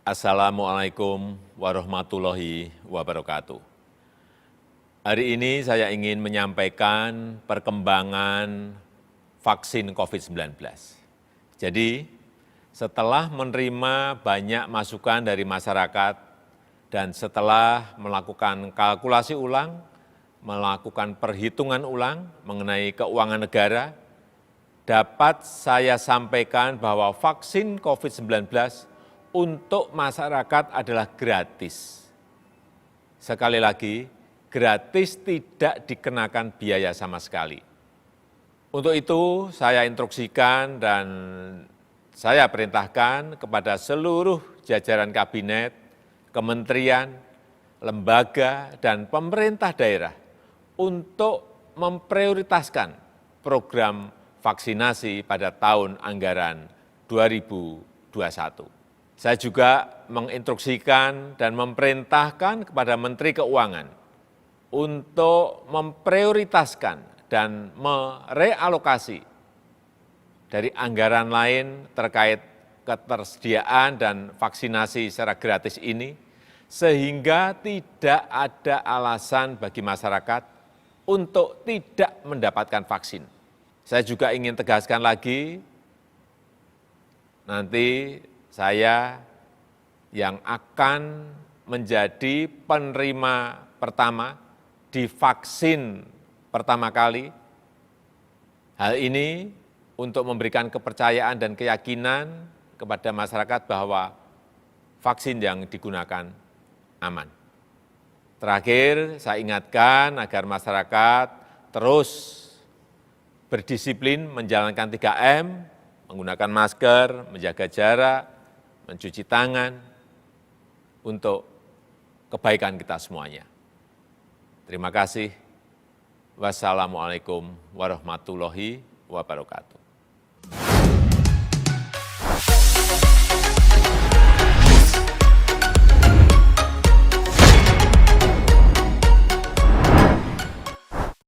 Assalamualaikum warahmatullahi wabarakatuh. Hari ini saya ingin menyampaikan perkembangan vaksin COVID-19. Jadi, setelah menerima banyak masukan dari masyarakat dan setelah melakukan kalkulasi ulang, melakukan perhitungan ulang mengenai keuangan negara, dapat saya sampaikan bahwa vaksin COVID-19 untuk masyarakat adalah gratis. Sekali lagi, gratis, tidak dikenakan biaya sama sekali. Untuk itu, saya instruksikan dan saya perintahkan kepada seluruh jajaran kabinet, kementerian, lembaga, dan pemerintah daerah untuk memprioritaskan program vaksinasi pada tahun anggaran 2021. Saya juga menginstruksikan dan memerintahkan kepada Menteri Keuangan untuk memprioritaskan dan merealokasi dari anggaran lain terkait ketersediaan dan vaksinasi secara gratis ini, sehingga tidak ada alasan bagi masyarakat untuk tidak mendapatkan vaksin. Saya juga ingin tegaskan lagi, nanti saya yang akan menjadi penerima pertama di vaksin pertama kali. Hal ini untuk memberikan kepercayaan dan keyakinan kepada masyarakat bahwa vaksin yang digunakan aman. Terakhir, saya ingatkan agar masyarakat terus berdisiplin menjalankan 3M, menggunakan masker, menjaga jarak, mencuci tangan, untuk kebaikan kita semuanya. Terima kasih. Wassalamualaikum warahmatullahi wabarakatuh.